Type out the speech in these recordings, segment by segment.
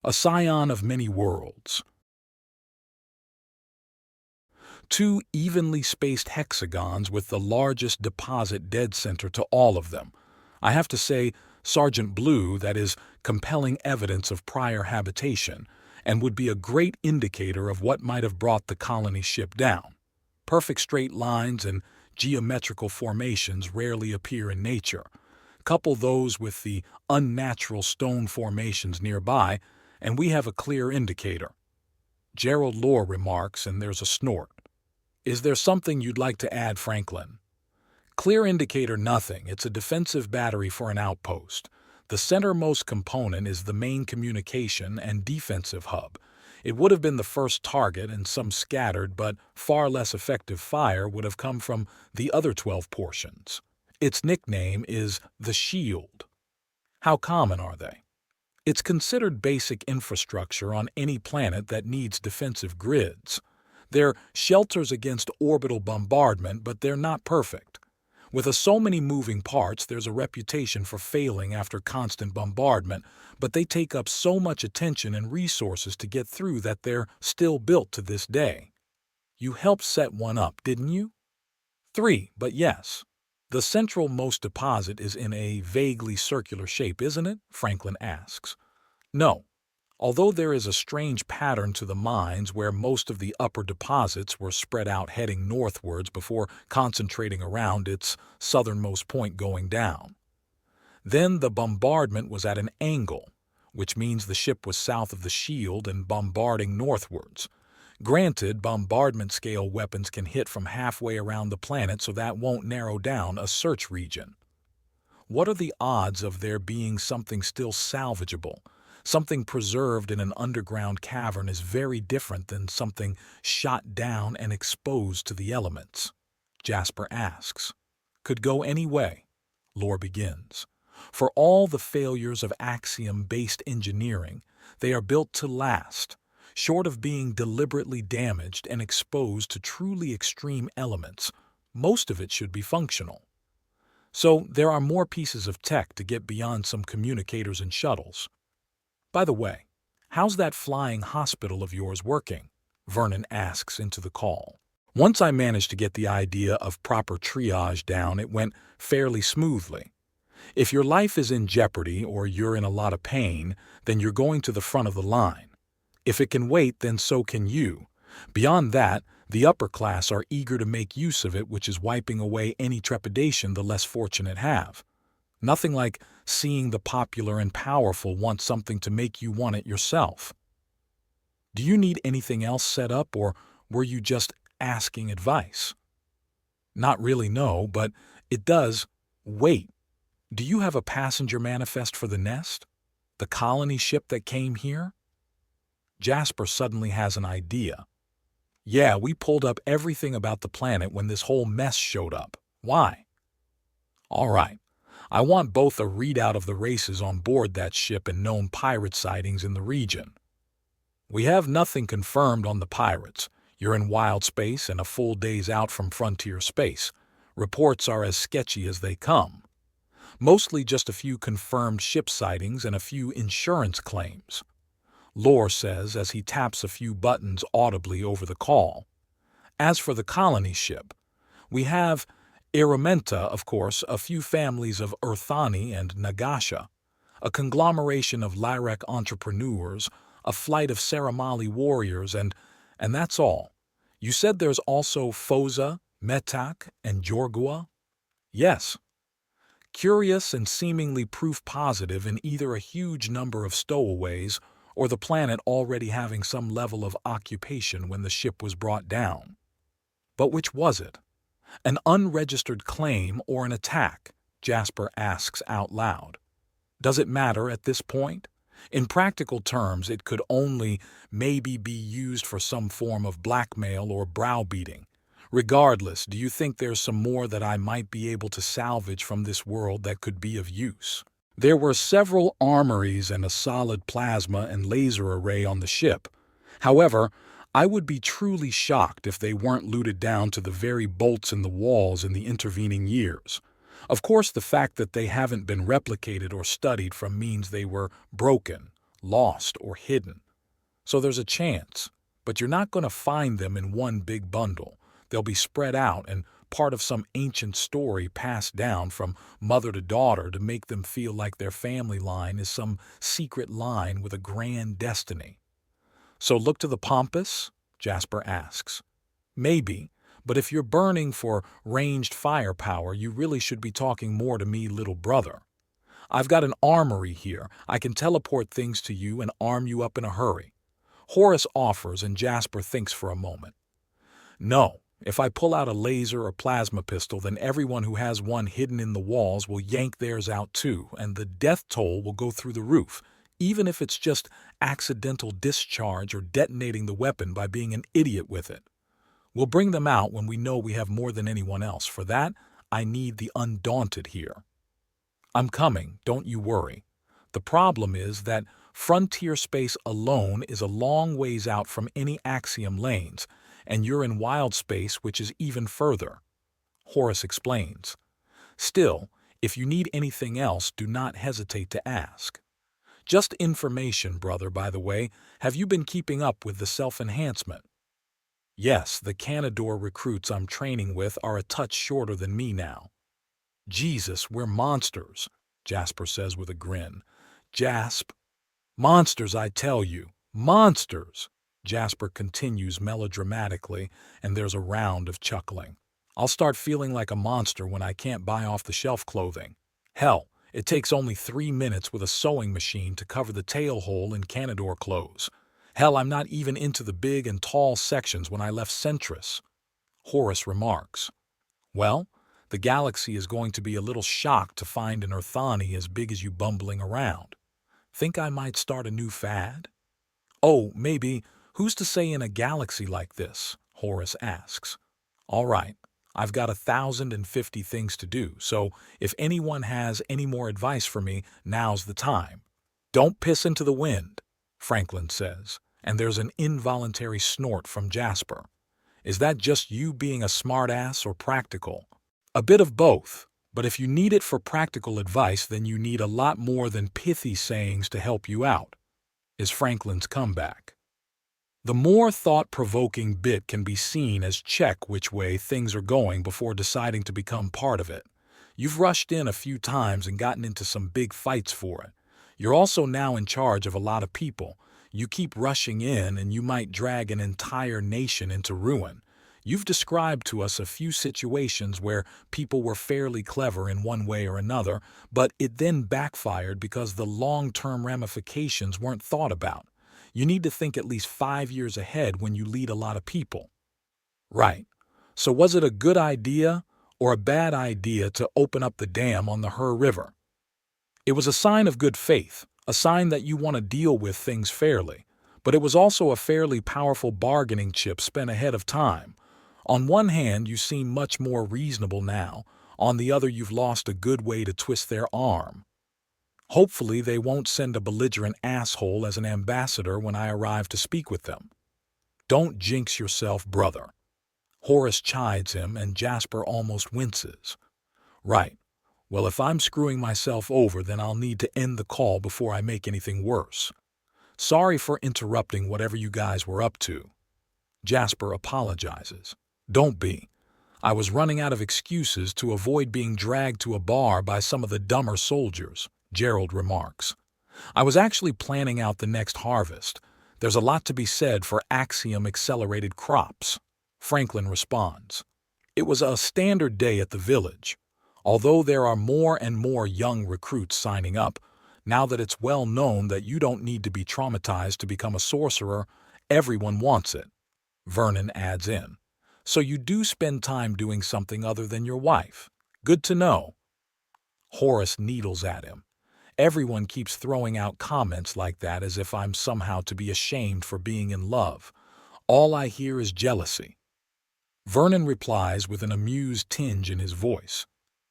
A scion of many worlds. Two evenly spaced hexagons with the largest deposit dead center to all of them. I have to say, Sergeant Blue, that is compelling evidence of prior habitation, and would be a great indicator of what might have brought the colony ship down. Perfect straight lines and geometrical formations rarely appear in nature. Couple those with the unnatural stone formations nearby, and we have a clear indicator. Gerald Lore remarks, and there's a snort. Is there something you'd like to add, Franklin? Clear indicator nothing. It's a defensive battery for an outpost. The centermost component is the main communication and defensive hub. It would have been the first target, and some scattered but far less effective fire would have come from the other 12 portions. Its nickname is the Shield. How common are they? It's considered basic infrastructure on any planet that needs defensive grids. They're shelters against orbital bombardment, but they're not perfect. With so many moving parts, there's a reputation for failing after constant bombardment, but they take up so much attention and resources to get through that they're still built to this day. You helped set one up, didn't you? 3, but yes. The central-most deposit is in a vaguely circular shape, isn't it? Franklin asks. No. Although there is a strange pattern to the mines where most of the upper deposits were spread out heading northwards before concentrating around its southernmost point going down. Then the bombardment was at an angle, which means the ship was south of the shield and bombarding northwards. Granted, bombardment-scale weapons can hit from halfway around the planet, so that won't narrow down a search region. What are the odds of there being something still salvageable? Something preserved in an underground cavern is very different than something shot down and exposed to the elements. Jasper asks. Could go any way. Lore begins. For all the failures of axiom-based engineering, they are built to last. Short of being deliberately damaged and exposed to truly extreme elements, most of it should be functional. So there are more pieces of tech to get beyond some communicators and shuttles. By the way, how's that flying hospital of yours working? Vernon asks into the call. Once I managed to get the idea of proper triage down, it went fairly smoothly. If your life is in jeopardy or you're in a lot of pain, then you're going to the front of the line. If it can wait, then so can you. Beyond that, the upper class are eager to make use of it, which is wiping away any trepidation the less fortunate have. Nothing like seeing the popular and powerful want something to make you want it yourself. Do you need anything else set up, or were you just asking advice? Not really, no, but it does. Wait. Do you have a passenger manifest for the nest? The colony ship that came here? Jasper suddenly has an idea. Yeah, we pulled up everything about the planet when this whole mess showed up. Why? All right. I want both a readout of the races on board that ship and known pirate sightings in the region. We have nothing confirmed on the pirates. You're in wild space and a full day's out from frontier space. Reports are as sketchy as they come. Mostly just a few confirmed ship sightings and a few insurance claims. Lore says as he taps a few buttons audibly over the call. As for the colony ship, we have Aramenta, of course, a few families of Urthani and Nagasha, a conglomeration of Lyrak entrepreneurs, a flight of Saramali warriors, and that's all. You said there's also Foza, Metak, and Jorgua? Yes. Curious and seemingly proof positive in either a huge number of stowaways or the planet already having some level of occupation when the ship was brought down. But which was it? An unregistered claim or an attack? Jasper asks out loud. Does it matter at this point? In practical terms, it could only maybe be used for some form of blackmail or browbeating. Regardless, do you think there's some more that I might be able to salvage from this world that could be of use? There were several armories and a solid plasma and laser array on the ship. However, I would be truly shocked if they weren't looted down to the very bolts in the walls in the intervening years. Of course, the fact that they haven't been replicated or studied from means they were broken, lost, or hidden. So there's a chance, but you're not going to find them in one big bundle. They'll be spread out and part of some ancient story passed down from mother to daughter to make them feel like their family line is some secret line with a grand destiny. So look to the Pampas? Jasper asks. Maybe, but if you're burning for ranged firepower, you really should be talking more to me, little brother. I've got an armory here. I can teleport things to you and arm you up in a hurry. Horace offers, and Jasper thinks for a moment. No, if I pull out a laser or plasma pistol, then everyone who has one hidden in the walls will yank theirs out too, and the death toll will go through the roof, even if it's just accidental discharge or detonating the weapon by being an idiot with it. We'll bring them out when we know we have more than anyone else. For that, I need the undaunted here. I'm coming, don't you worry. The problem is that frontier space alone is a long ways out from any axiom lanes, and you're in wild space, which is even further. Horace explains. Still, if you need anything else, do not hesitate to ask. Just information, brother, by the way. Have you been keeping up with the self-enhancement? Yes, the Canador recruits I'm training with are a touch shorter than me now. Jesus, we're monsters, Jasper says with a grin. Jasp. Monsters, I tell you. Monsters! Jasper continues melodramatically, and there's a round of chuckling. I'll start feeling like a monster when I can't buy off-the-shelf clothing. Hell, it takes only 3 minutes with a sewing machine to cover the tail hole in Canador clothes. Hell, I'm not even into the big and tall sections when I left Centris. Horace remarks. Well, the galaxy is going to be a little shocked to find an Earthani as big as you bumbling around. Think I might start a new fad? Oh, maybe. Who's to say in a galaxy like this? Horace asks. All right, I've got 1,050 things to do, so if anyone has any more advice for me, now's the time. Don't piss into the wind, Franklin says, and there's an involuntary snort from Jasper. Is that just you being a smartass or practical? A bit of both, but if you need it for practical advice, then you need a lot more than pithy sayings to help you out, is Franklin's comeback. The more thought-provoking bit can be seen as check which way things are going before deciding to become part of it. You've rushed in a few times and gotten into some big fights for it. You're also now in charge of a lot of people. You keep rushing in and you might drag an entire nation into ruin. You've described to us a few situations where people were fairly clever in one way or another, but it then backfired because the long-term ramifications weren't thought about. You need to think at least 5 years ahead when you lead a lot of people. Right. So was it a good idea or a bad idea to open up the dam on the Her River? It was a sign of good faith, a sign that you want to deal with things fairly, but it was also a fairly powerful bargaining chip spent ahead of time. On one hand, you seem much more reasonable now. On the other, you've lost a good way to twist their arm. Hopefully, they won't send a belligerent asshole as an ambassador when I arrive to speak with them. Don't jinx yourself, brother. Horace chides him, and Jasper almost winces. Right. Well, if I'm screwing myself over, then I'll need to end the call before I make anything worse. Sorry for interrupting whatever you guys were up to. Jasper apologizes. Don't be. I was running out of excuses to avoid being dragged to a bar by some of the dumber soldiers, Gerald remarks. I was actually planning out the next harvest. There's a lot to be said for axiom-accelerated crops. Franklin responds. It was a standard day at the village. Although there are more and more young recruits signing up, now that it's well known that you don't need to be traumatized to become a sorcerer, everyone wants it. Vernon adds in. So you do spend time doing something other than your wife. Good to know. Horace needles at him. Everyone keeps throwing out comments like that as if I'm somehow to be ashamed for being in love. All I hear is jealousy. Vernon replies with an amused tinge in his voice.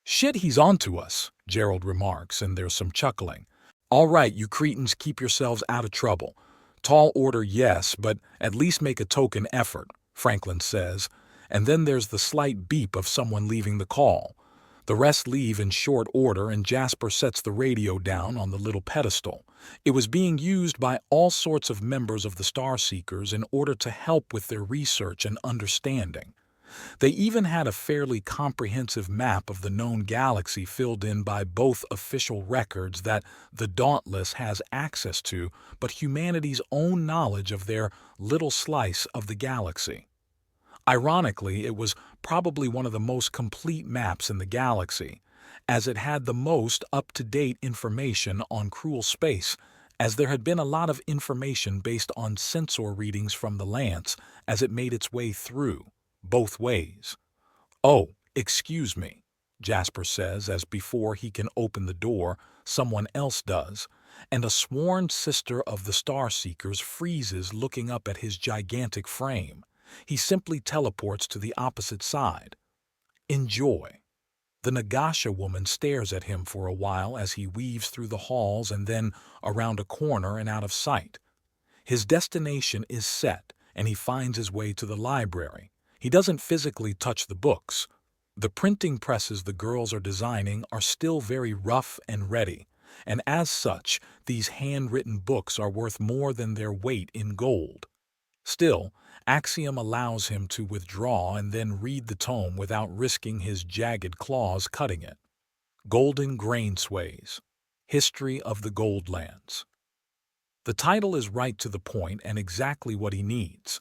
Shit, he's onto us, Gerald remarks, and there's some chuckling. All right, you cretins, keep yourselves out of trouble. Tall order, yes, but at least make a token effort, Franklin says, and then there's the slight beep of someone leaving the call. The rest leave in short order, and Jasper sets the radio down on the little pedestal. It was being used by all sorts of members of the Starseekers in order to help with their research and understanding. They even had a fairly comprehensive map of the known galaxy filled in by both official records that the Dauntless has access to, but humanity's own knowledge of their little slice of the galaxy. Ironically, it was probably one of the most complete maps in the galaxy, as it had the most up-to-date information on cruel space, as there had been a lot of information based on sensor readings from the Lance as it made its way through, both ways. "Oh, excuse me," Jasper says, as before he can open the door, someone else does, and a sworn sister of the Starseekers freezes looking up at his gigantic frame. He simply teleports to the opposite side. "Enjoy." The Nagasha woman stares at him for a while as he weaves through the halls and then around a corner and out of sight. His destination is set, and he finds his way to the library. He doesn't physically touch the books. The printing presses the girls are designing are still very rough and ready, and as such, these handwritten books are worth more than their weight in gold. Still, Axiom allows him to withdraw and then read the tome without risking his jagged claws cutting it. Golden Grain Sways. History of the Goldlands. The title is right to the point and exactly what he needs.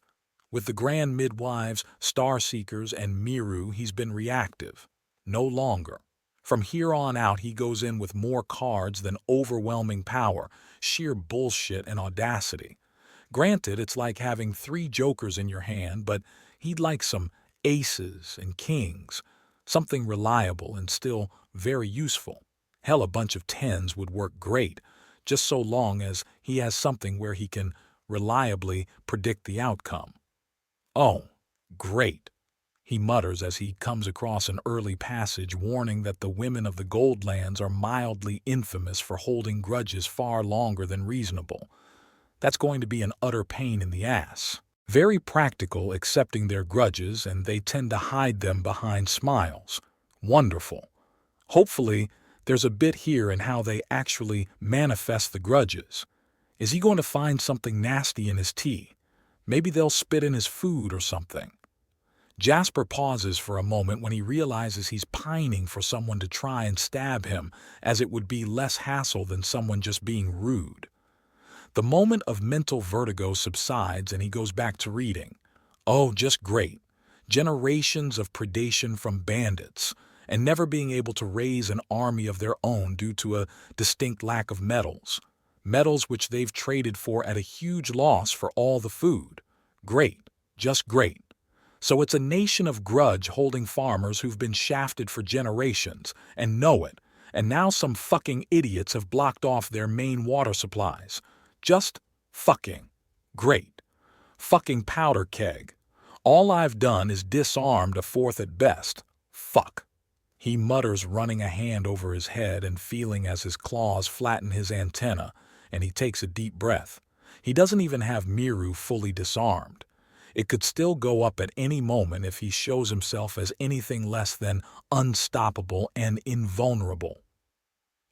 With the Grand Midwives, Starseekers, and Miru, he's been reactive. No longer. From here on out, he goes in with more cards than overwhelming power, sheer bullshit and audacity. Granted, it's like having 3 jokers in your hand, but he'd like some aces and kings, something reliable and still very useful. Hell, a bunch of 10s would work great, just so long as he has something where he can reliably predict the outcome. "Oh, great," he mutters as he comes across an early passage warning that the women of the Goldlands are mildly infamous for holding grudges far longer than reasonable. That's going to be an utter pain in the ass. Very practical accepting their grudges, and they tend to hide them behind smiles. Wonderful. Hopefully, there's a bit here in how they actually manifest the grudges. Is he going to find something nasty in his tea? Maybe they'll spit in his food or something. Jasper pauses for a moment when he realizes he's pining for someone to try and stab him, as it would be less hassle than someone just being rude. The moment of mental vertigo subsides and he goes back to reading. Oh, just great. Generations of predation from bandits, and never being able to raise an army of their own due to a distinct lack of metals. Metals which they've traded for at a huge loss for all the food. Great. Just great. So it's a nation of grudge holding farmers who've been shafted for generations, and know it, and now some fucking idiots have blocked off their main water supplies. Just fucking great. Fucking powder keg. All I've done is disarmed a 4th at best. Fuck. He mutters, running a hand over his head and feeling as his claws flatten his antenna, and he takes a deep breath. He doesn't even have Miru fully disarmed. It could still go up at any moment if he shows himself as anything less than unstoppable and invulnerable.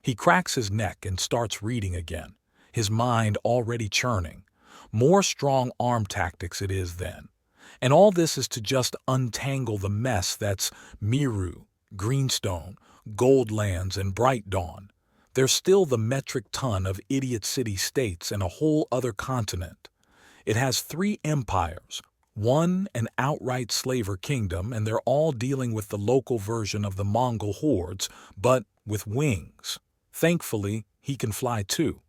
He cracks his neck and starts reading again, his mind already churning. More strong arm tactics it is then. And all this is to just untangle the mess that's Miru, Greenstone, Goldlands, and Bright Dawn. There's still the metric ton of idiot city-states and a whole other continent. It has 3 empires, one an outright slaver kingdom, and they're all dealing with the local version of the Mongol hordes, but with wings. Thankfully, he can fly too.